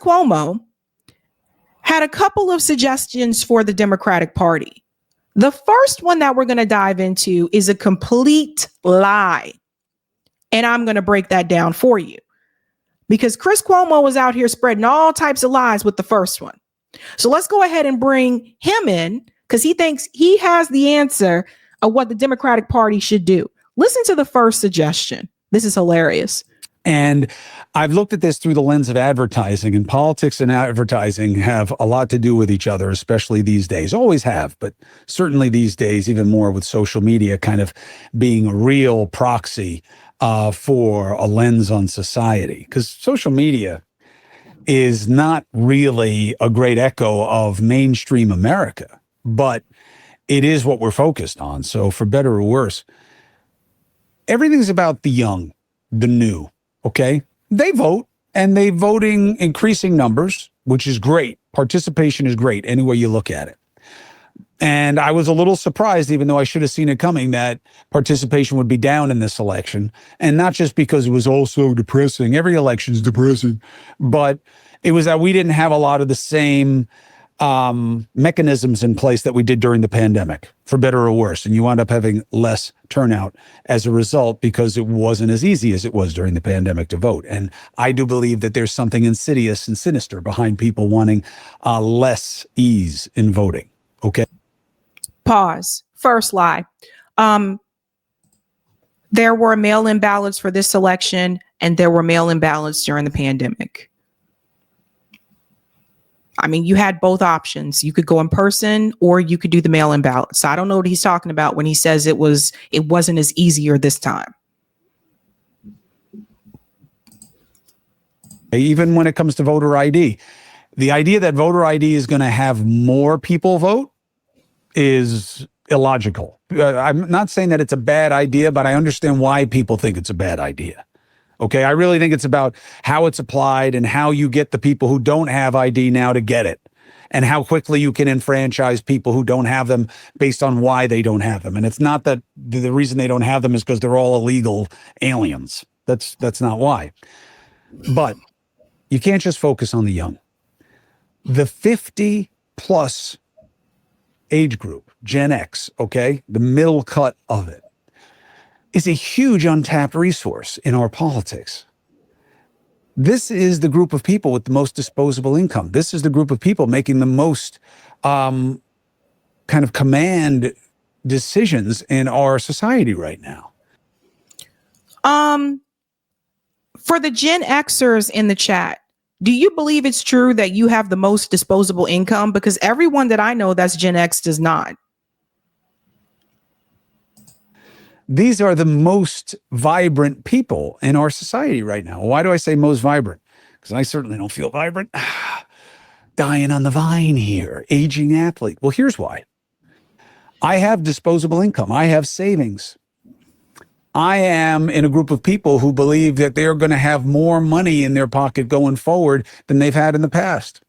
Cuomo had a couple of suggestions for the Democratic Party. The first one that we're going to dive into is a complete lie. And I'm going to break that down for you because Chris Cuomo was out here spreading all types of lies with the first one. So let's go ahead and bring him in because he thinks he has the answer of what the Democratic Party should do. Listen to the first suggestion. This is hilarious. And I've looked at this through the lens of advertising, and politics and advertising have a lot to do with each other, especially these days. Always have, but certainly these days, even more with social media kind of being a real proxy for a lens on society. Because social media is not really a great echo of mainstream America, but it is what we're focused on. So for better or worse, everything's about the young, the new. Okay, they vote and they voting increasing numbers, which is great. Participation is great any way you look at it. And I was a little surprised, even though I should have seen it coming, that participation would be down in this election. And not just because it was all so depressing. Every election is depressing. But it was that we didn't have a lot of the same mechanisms in place that we did during the pandemic, for better or worse. And you wound up having less turnout as a result because it wasn't as easy as it was during the pandemic to vote. And I do believe that there's something insidious and sinister behind people wanting less ease in voting. Okay. Pause. First lie. There were mail-in ballots for this election, and there were mail-in ballots during the pandemic. I mean, you had both options. You could go in person or you could do the mail-in ballot. So I don't know what he's talking about when he says it wasn't as easier this time. Even when it comes to voter ID, the idea that voter ID is going to have more people vote is illogical. I'm not saying that it's a bad idea, but I understand why people think it's a bad idea. Okay, I really think it's about how it's applied and how you get the people who don't have ID now to get it, and how quickly you can enfranchise people who don't have them based on why they don't have them. And it's not that the reason they don't have them is because they're all illegal aliens. That's not why. But you can't just focus on the young. The 50 plus age group, Gen X, okay, the middle cut of it, is a huge untapped resource in our politics. This is the group of people with the most disposable income. This is the group of people making the most kind of command decisions in our society right now. For the Gen Xers in the chat, do you believe it's true that you have the most disposable income? Because everyone that I know that's Gen X does not. These are the most vibrant people in our society right now. Why do I say most vibrant? Because I certainly don't feel vibrant. Dying on the vine here, aging athlete. Well, here's why. I have disposable income. I have savings. I am in a group of people who believe that they're going to have more money in their pocket going forward than they've had in the past.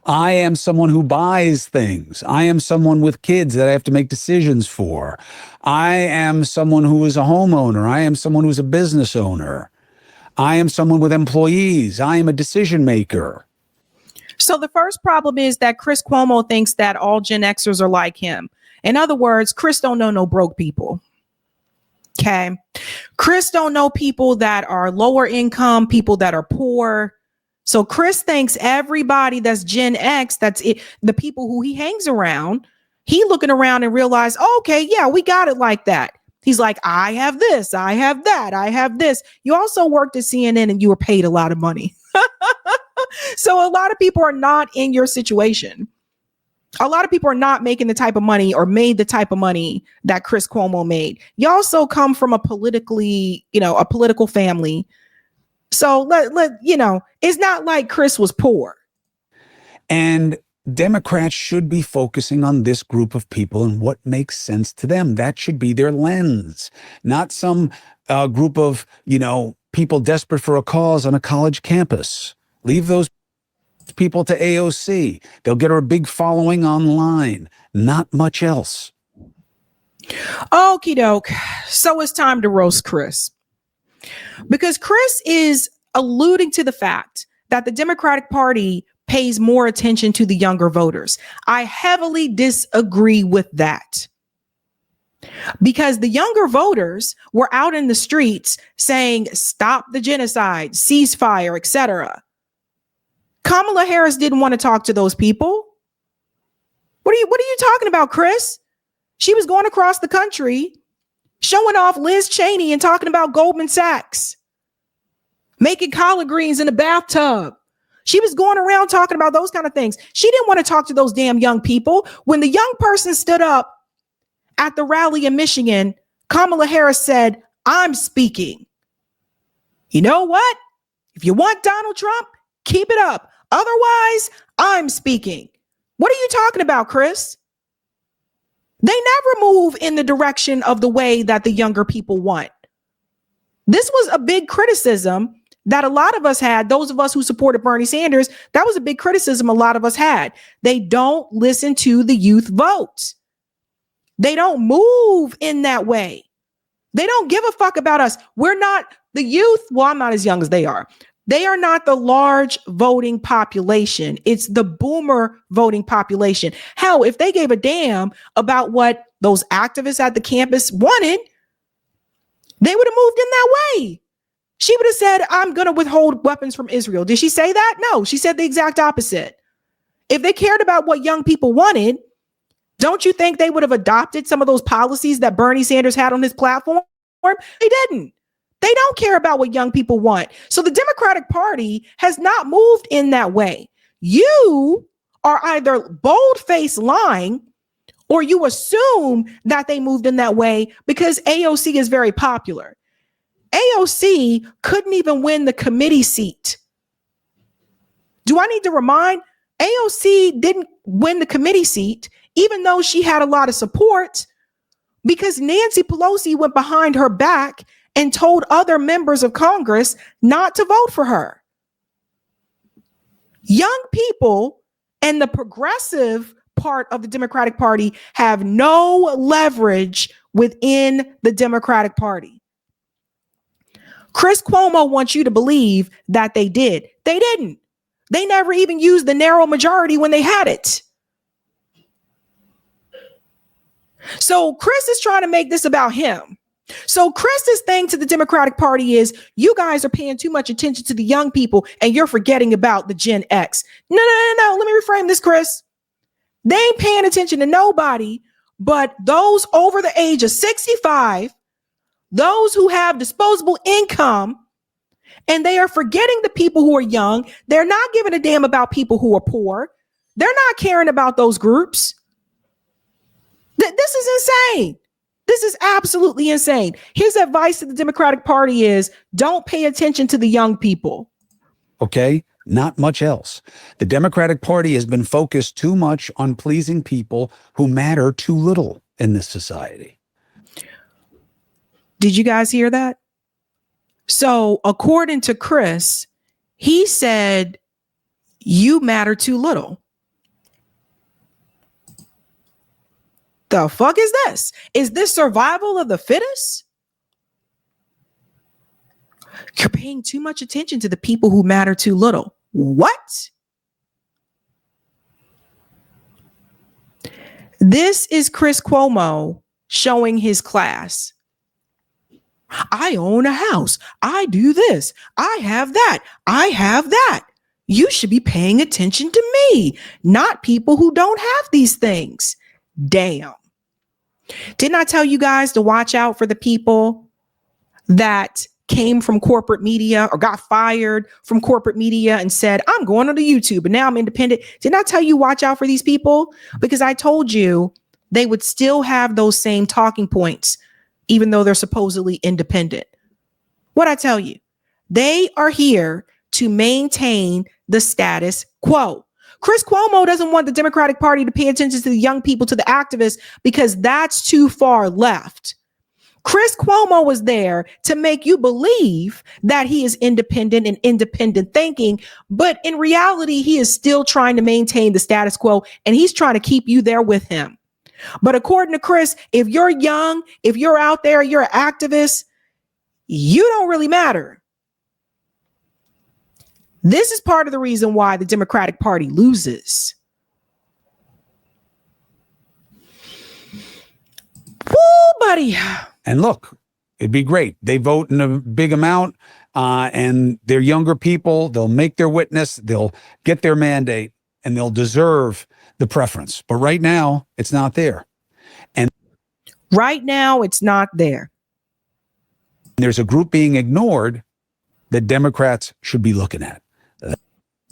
I am someone who buys things. I am someone with kids that I have to make decisions for. I am someone who is a homeowner. I am someone who's a business owner. I am someone with employees. I am a decision maker. So the first problem is that Chris Cuomo thinks that all Gen Xers are like him. In other words, Chris don't know no broke people. Okay. Chris don't know people that are lower income, people that are poor. So Chris thinks everybody that's Gen X, that's it, the people who he hangs around, he looking around and realize, oh, okay, yeah, we got it like that. He's like, I have this, I have that, I have this. You also worked at CNN and you were paid a lot of money. So a lot of people are not in your situation. A lot of people are not making the type of money or made the type of money that Chris Cuomo made. You also come from a political family. So it's not like Chris was poor. And Democrats should be focusing on this group of people and what makes sense to them. That should be their lens, not some group of, people desperate for a cause on a college campus. Leave those people to AOC. They'll get her a big following online. Not much else. Okie doke. So it's time to roast Chris. Because Chris is alluding to the fact that the Democratic Party pays more attention to the younger voters. I heavily disagree with that. Because the younger voters were out in the streets saying, stop the genocide, ceasefire, etc. Kamala Harris didn't want to talk to those people. What are you talking about, Chris? She was going across the country showing off Liz Cheney and talking about Goldman Sachs, making collard greens in a bathtub. She was going around talking about those kind of things. She didn't want to talk to those damn young people. When the young person stood up at the rally in Michigan, Kamala Harris said, I'm speaking. You know what? If you want Donald Trump, keep it up. Otherwise, I'm speaking. What are you talking about, Chris? They never move in the direction of the way that the younger people want. This was a big criticism that a lot of us had, those of us who supported Bernie Sanders. That was a big criticism a lot of us had. They don't listen to the youth vote. They don't move in that way. They don't give a fuck about us. We're not the youth. Well, I'm not as young as they are. They are not the large voting population. It's the boomer voting population. Hell, if they gave a damn about what those activists at the campus wanted, they would have moved in that way. She would have said, I'm going to withhold weapons from Israel. Did she say that? No, she said the exact opposite. If they cared about what young people wanted, don't you think they would have adopted some of those policies that Bernie Sanders had on his platform? They didn't. They don't care about what young people want. So the Democratic Party has not moved in that way. You are either bold-faced lying or you assume that they moved in that way because AOC is very popular. AOC couldn't even win the committee seat. Do I need to remind? AOC didn't win the committee seat, even though she had a lot of support, because Nancy Pelosi went behind her back and told other members of Congress not to vote for her. Young people and the progressive part of the Democratic Party have no leverage within the Democratic Party. Chris Cuomo wants you to believe that they did. They didn't. They never even used the narrow majority when they had it. So Chris is trying to make this about him. So Chris's thing to the Democratic Party is, you guys are paying too much attention to the young people and you're forgetting about the Gen X. No. Let me reframe this, Chris. They ain't paying attention to nobody but those over the age of 65, those who have disposable income, and they are forgetting the people who are young. They're not giving a damn about people who are poor. They're not caring about those groups. This is insane. This is absolutely insane. His advice to the Democratic Party is, don't pay attention to the young people. Okay, not much else. The Democratic Party has been focused too much on pleasing people who matter too little in this society. Did you guys hear that? So according to Chris, he said, you matter too little. The fuck is this? Is this survival of the fittest? You're paying too much attention to the people who matter too little. What? This is Chris Cuomo showing his class. I own a house. I do this. I have that. I have that. You should be paying attention to me, not people who don't have these things. Damn. Didn't I tell you guys to watch out for the people that came from corporate media or got fired from corporate media and said, I'm going on to YouTube and now I'm independent? Didn't I tell you watch out for these people? Because I told you they would still have those same talking points, even though they're supposedly independent. What'd I tell you? They are here to maintain the status quo. Chris Cuomo doesn't want the Democratic Party to pay attention to the young people, to the activists, because that's too far left. Chris Cuomo was there to make you believe that he is independent and independent thinking, but in reality, he is still trying to maintain the status quo, and he's trying to keep you there with him. But according to Chris, if you're young, if you're out there, you're an activist, you don't really matter. This is part of the reason why the Democratic Party loses. Woo, buddy. And look, it'd be great. They vote in a big amount, and they're younger people. They'll make their witness. They'll get their mandate, and they'll deserve the preference. But right now, it's not there. And right now, it's not there. There's a group being ignored that Democrats should be looking at.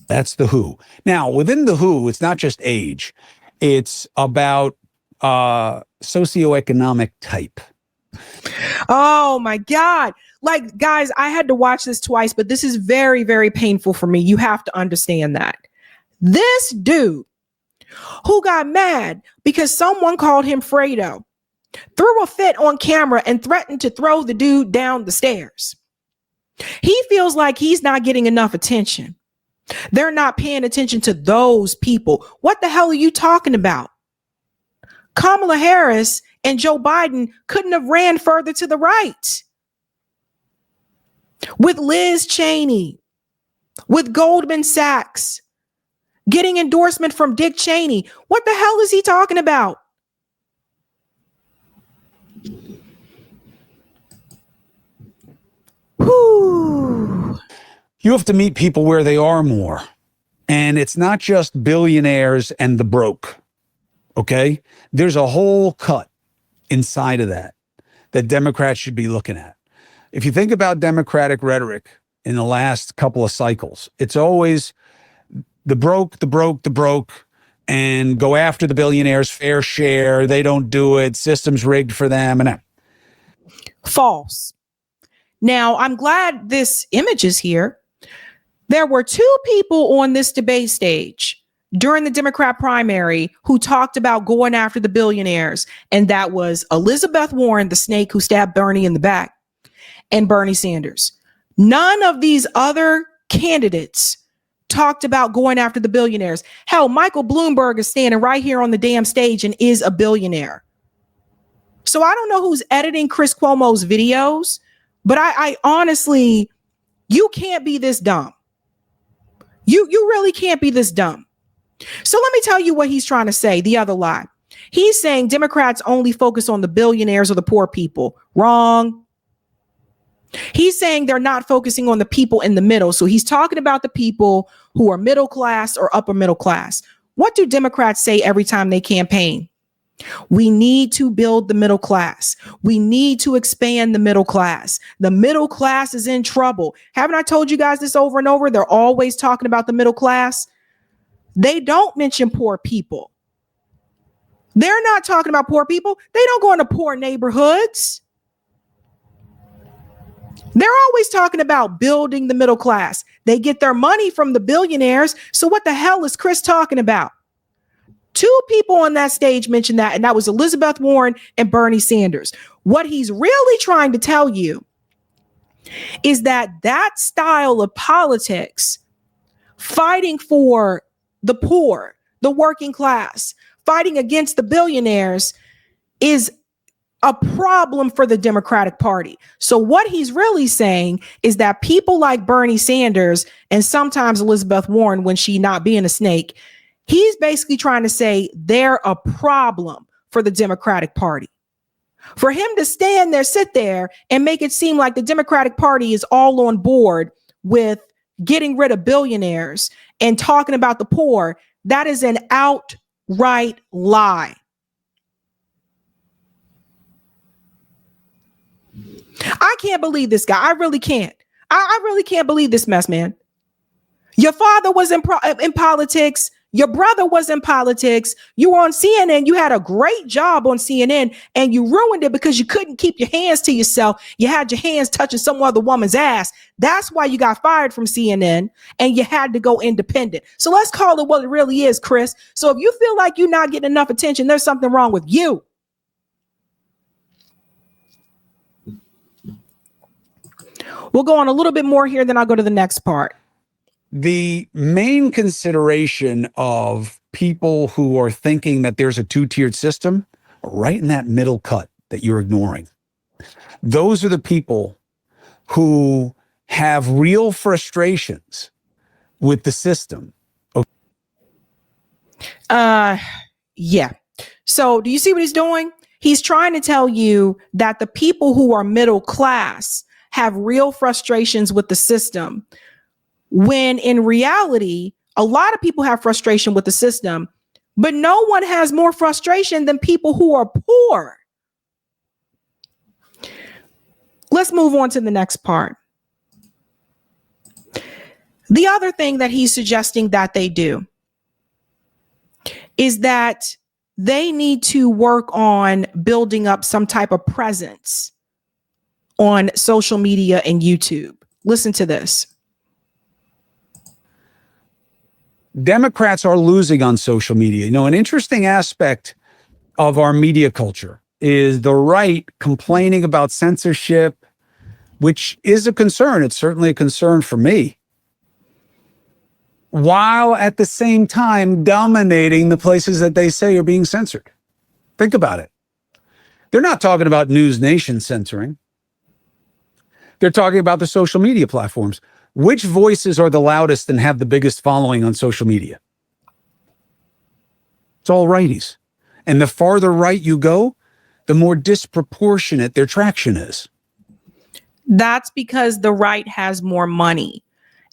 That's the WHO. Now, within the WHO, it's not just age. It's about socioeconomic type. Oh my God. Like, guys, I had to watch this twice, but this is very, very painful for me. You have to understand that. This dude who got mad because someone called him Fredo, threw a fit on camera and threatened to throw the dude down the stairs. He feels like he's not getting enough attention. They're not paying attention to those people. What the hell are you talking about? Kamala Harris and Joe Biden couldn't have ran further to the right. With Liz Cheney, with Goldman Sachs, getting endorsement from Dick Cheney. What the hell is he talking about? Whew. You have to meet people where they are more. And it's not just billionaires and the broke. Okay? There's a whole cut inside of that Democrats should be looking at. If you think about Democratic rhetoric in the last couple of cycles, it's always the broke, and go after the billionaires, fair share. They don't do it. System's rigged for them. And false. Now, I'm glad this image is here. There were two people on this debate stage during the Democrat primary who talked about going after the billionaires. And that was Elizabeth Warren, the snake who stabbed Bernie in the back, and Bernie Sanders. None of these other candidates talked about going after the billionaires. Hell, Michael Bloomberg is standing right here on the damn stage and is a billionaire. So I don't know who's editing Chris Cuomo's videos, but I honestly, you can't be this dumb. You really can't be this dumb. So let me tell you what he's trying to say, the other lie. He's saying Democrats only focus on the billionaires or the poor people. Wrong. He's saying they're not focusing on the people in the middle. So he's talking about the people who are middle class or upper middle class. What do Democrats say every time they campaign? We need to build the middle class. We need to expand the middle class. The middle class is in trouble. Haven't I told you guys this over and over? They're always talking about the middle class. They don't mention poor people. They're not talking about poor people. They don't go into poor neighborhoods. They're always talking about building the middle class. They get their money from the billionaires. So what the hell is Chris talking about? Two people on that stage mentioned that, and that was Elizabeth Warren and Bernie Sanders. What he's really trying to tell you is that that style of politics, fighting for the poor, the working class, fighting against the billionaires, is a problem for the Democratic Party. So what he's really saying is that people like Bernie Sanders and sometimes Elizabeth Warren, when she not being a snake, he's basically trying to say they're a problem for the Democratic Party. For him to stand there, sit there, and make it seem like the Democratic Party is all on board with getting rid of billionaires and talking about the poor, that is an outright lie. I can't believe this guy. I really can't. I really can't believe this mess, man. Your father was in politics. Your brother was in politics. You were on CNN. You had a great job on CNN and you ruined it because you couldn't keep your hands to yourself. You had your hands touching some other woman's ass. That's why you got fired from CNN and you had to go independent. So let's call it what it really is, Chris. So if you feel like you're not getting enough attention, there's something wrong with you. We'll go on a little bit more here, then I'll go to the next part. The main consideration of people who are thinking that there's a two-tiered system are right in that middle cut that you're ignoring. Those are the people who have real frustrations with the system. Yeah. So do you see what he's doing? He's trying to tell you that the people who are middle class have real frustrations with the system, when in reality, a lot of people have frustration with the system, but no one has more frustration than people who are poor. Let's move on to the next part. The other thing that he's suggesting that they do is that they need to work on building up some type of presence on social media and YouTube. Listen to this. Democrats are losing on social media. You know, an interesting aspect of our media culture is the right complaining about censorship, which is a concern. It's certainly a concern for me, while at the same time dominating the places that they say are being censored. Think about it. They're not talking about News Nation censoring. They're talking about the social media platforms. Which voices are the loudest and have the biggest following on social media? It's all righties. And the farther right you go, the more disproportionate their traction is. That's because the right has more money.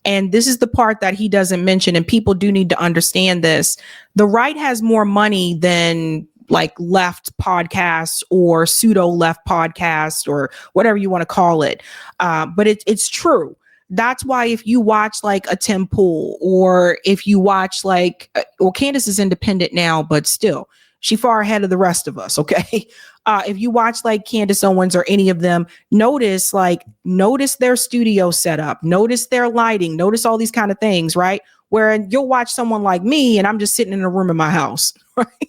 And this is the part that he doesn't mention, and people do need to understand this. The right has more money than like left podcasts or pseudo left podcasts or whatever you want to call it. But it's true. That's why if you watch like a Tim Pool, or if you watch like, well, Candace is independent now, but still, she far ahead of the rest of us. Okay. If you watch like Candace Owens or any of them, notice their studio setup, notice their lighting, notice all these kind of things, right? Where you'll watch someone like me and I'm just sitting in a room in my house, right?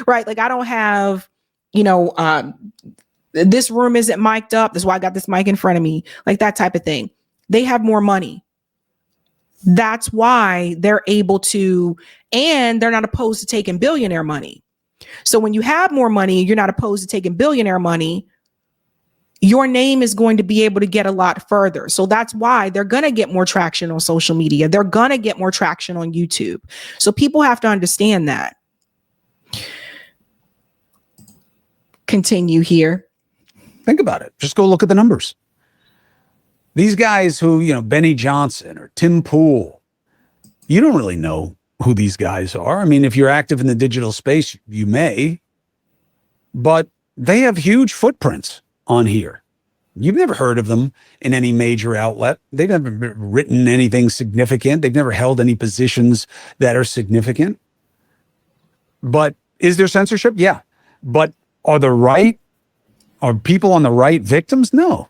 Right. Like I don't have, this room isn't mic'd up. That's why I got this mic in front of me, like that type of thing. They have more money. That's why they're able to, and they're not opposed to taking billionaire money. So when you have more money, you're not opposed to taking billionaire money, your name is going to be able to get a lot further. So that's why they're going to get more traction on social media. They're going to get more traction on YouTube. So people have to understand that. Continue here. Think about it. Just go look at the numbers. These guys who, Benny Johnson or Tim Pool, you don't really know who these guys are. I mean, if you're active in the digital space, you may, but they have huge footprints on here. You've never heard of them in any major outlet. They've never written anything significant. They've never held any positions that are significant. But is there censorship? Yeah. But are people on the right victims? No,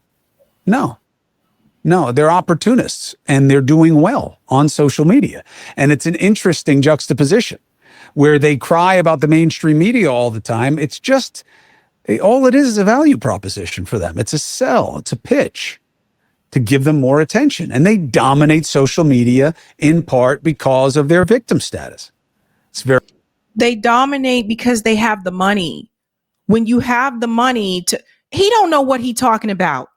they're opportunists and they're doing well on social media. And it's an interesting juxtaposition where they cry about the mainstream media all the time. It's just, all it is a value proposition for them. It's a sell, it's a pitch to give them more attention. And they dominate social media in part because of their victim status. They dominate because they have the money. When you have the money he don't know what he's talking about.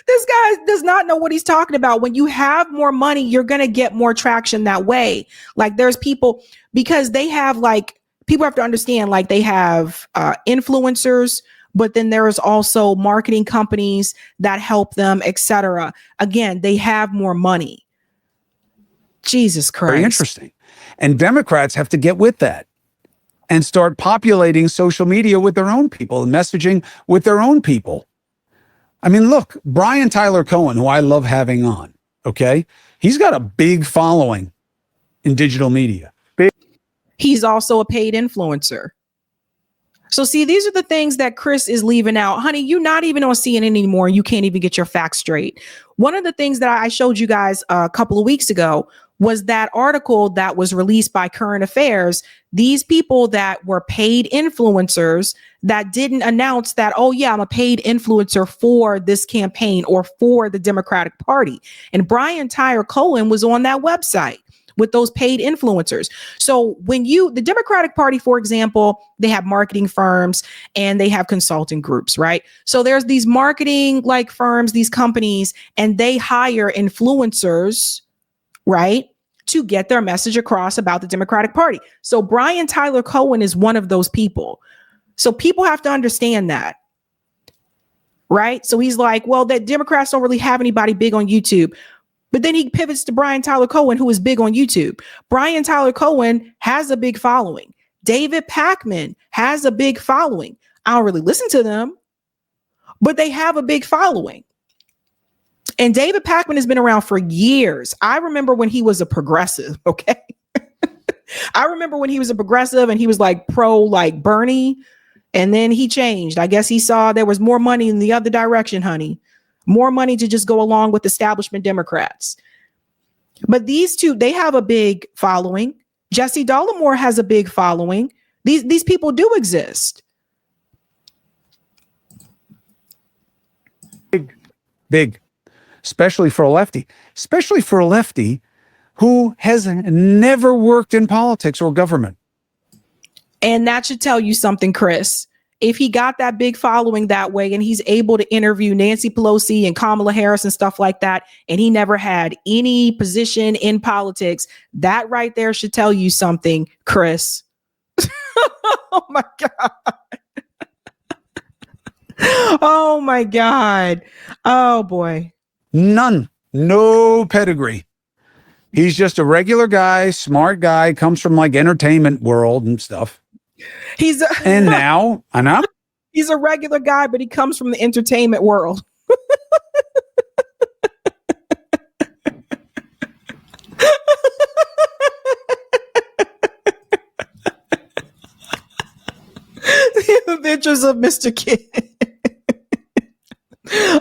This guy does not know what he's talking about. When you have more money, you're going to get more traction that way. Like there's people, because they have people have to understand, they have influencers, but then there is also marketing companies that help them, etc. Again, they have more money. Jesus Christ. Very interesting. And Democrats have to get with that and start populating social media with their own people and messaging with their own people. I mean, look, Brian Tyler Cohen, who I love having on, okay? He's got a big following in digital media. He's also a paid influencer. So see, these are the things that Chris is leaving out. Honey, you're not even on CNN anymore. You can't even get your facts straight. One of the things that I showed you guys a couple of weeks ago was that article that was released by Current Affairs. These people that were paid influencers that didn't announce that, oh yeah, I'm a paid influencer for this campaign or for the Democratic Party. And Brian Tyler Cohen was on that website. with those paid influencers. So when the Democratic Party, for example, they have marketing firms and they have consulting groups, right? So there's these marketing like firms, these companies, and they hire influencers, right, to get their message across about the Democratic Party. So Brian Tyler Cohen is one of those people. So people have to understand that. Right. So he's like, well, that Democrats don't really have anybody big on YouTube. But then he pivots to Brian Tyler Cohen, who is big on YouTube. Brian Tyler Cohen has a big following. David Pakman has a big following. I don't really listen to them, but they have a big following. And David Pakman has been around for years. I remember when he was a progressive. Okay. I remember when he was a progressive and he was like pro like Bernie. And then he changed. I guess he saw there was more money in the other direction, honey. More money to just go along with establishment Democrats. But these two, they have a big following. Jesse Dollemore has a big following. These people do exist. Big, especially for a lefty who has never worked in politics or government. And that should tell you something, Chris. If he got that big following that way and he's able to interview Nancy Pelosi and Kamala Harris and stuff like that, and he never had any position in politics, that right there should tell you something, Chris. Oh my God. Oh my God. Oh boy. None. No pedigree. He's just a regular guy, smart guy, comes from like entertainment world and stuff. He's a regular guy, but he comes from the entertainment world. The Adventures of Mr. Kid.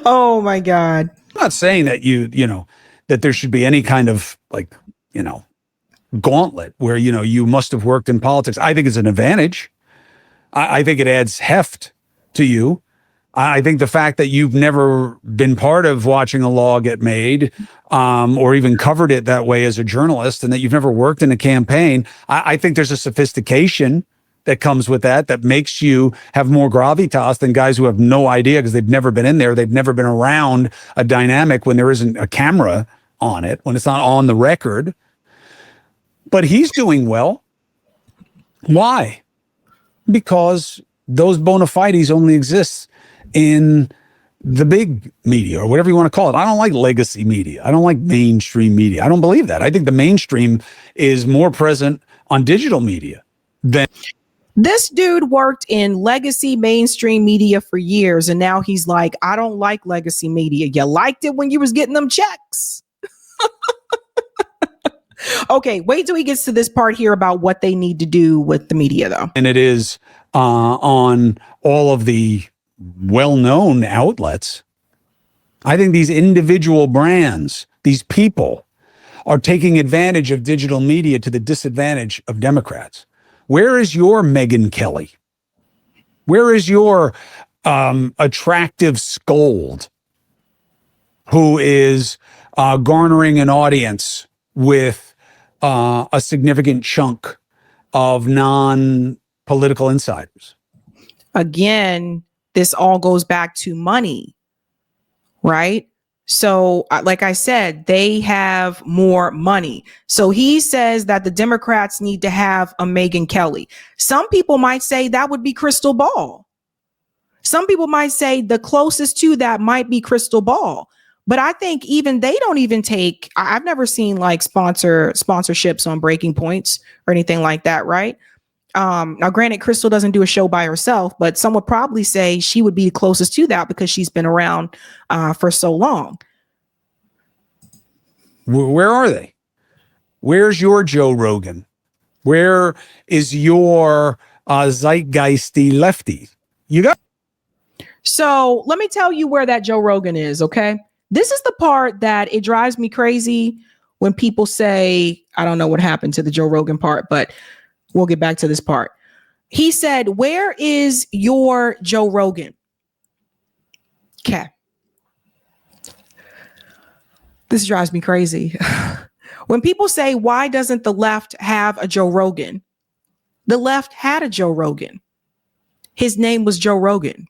Oh my God. I'm not saying that that there should be any kind of like, gauntlet where, you must have worked in politics. I think it's an advantage. I think it adds heft to you. I think the fact that you've never been part of watching a law get made or even covered it that way as a journalist, and that you've never worked in a campaign, I think there's a sophistication that comes with that makes you have more gravitas than guys who have no idea because they've never been in there. They've never been around a dynamic when there isn't a camera on it, when it's not on the record. But he's doing well. Why? Because those bona fides only exist in the big media or whatever you want to call it. I don't like legacy media. I don't like mainstream media. I don't believe that. I think the mainstream is more present on digital media than. This dude worked in legacy mainstream media for years, and now he's like, I don't like legacy media. You liked it when you was getting them checks. Okay, wait till he gets to this part here about what they need to do with the media, though. And it is on all of the well-known outlets. I think these individual brands, these people, are taking advantage of digital media to the disadvantage of Democrats. Where is your Megyn Kelly? Where is your attractive scold who is garnering an audience with a significant chunk of non-political insiders? Again, this all goes back to money, right? So like I said, they have more money. So he says that the Democrats need to have a Megyn Kelly. Some people might say that would be Crystal Ball. Some people might say the closest to that might be Crystal Ball. But I think even they don't even take, I've never seen like sponsorships on Breaking Points or anything like that, right? Now, granted, Crystal doesn't do a show by herself, but some would probably say she would be closest to that because she's been around for so long. Where are they? Where's your Joe Rogan? Where is your zeitgeisty lefty? You got. So let me tell you where that Joe Rogan is, okay? This is the part that it drives me crazy when people say, I don't know what happened to the Joe Rogan part, but we'll get back to this part. He said, where is your Joe Rogan? Okay. This drives me crazy. When people say, why doesn't the left have a Joe Rogan? The left had a Joe Rogan. His name was Joe Rogan.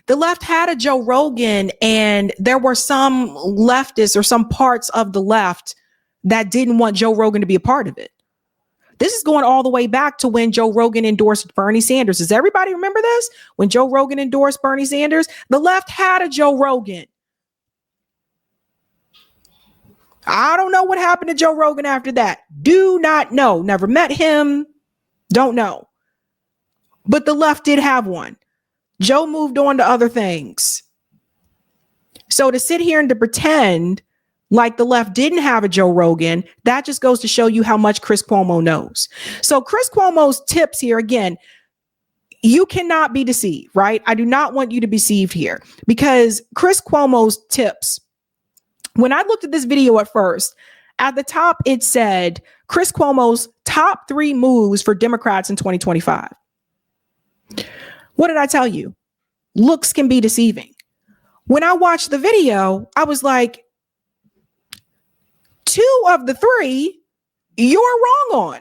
The left had a Joe Rogan, and there were some leftists or some parts of the left that didn't want Joe Rogan to be a part of it. This is going all the way back to when Joe Rogan endorsed Bernie Sanders. Does everybody remember this? When Joe Rogan endorsed Bernie Sanders, the left had a Joe Rogan. I don't know what happened to Joe Rogan after that. Do not know. Never met him. Don't know. But the left did have one. Joe moved on to other things. So to sit here and to pretend like the left didn't have a Joe Rogan, that just goes to show you how much Chris Cuomo knows. So Chris Cuomo's tips here, again, you cannot be deceived, right? I do not want you to be deceived here, because Chris Cuomo's tips, when I looked at this video at first, at the top, it said Chris Cuomo's top 3 moves for Democrats in 2025. What did I tell you? Looks can be deceiving. When I watched the video, I was like, 2 of the 3, you're wrong on.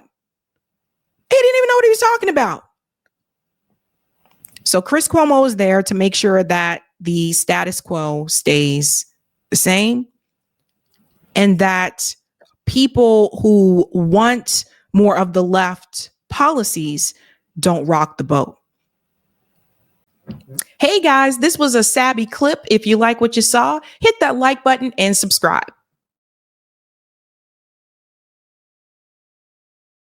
He didn't even know what he was talking about. So Chris Cuomo is there to make sure that the status quo stays the same, and that people who want more of the left policies don't rock the boat. Hey guys, this was a Sabby clip. If you like what you saw, hit that like button and subscribe.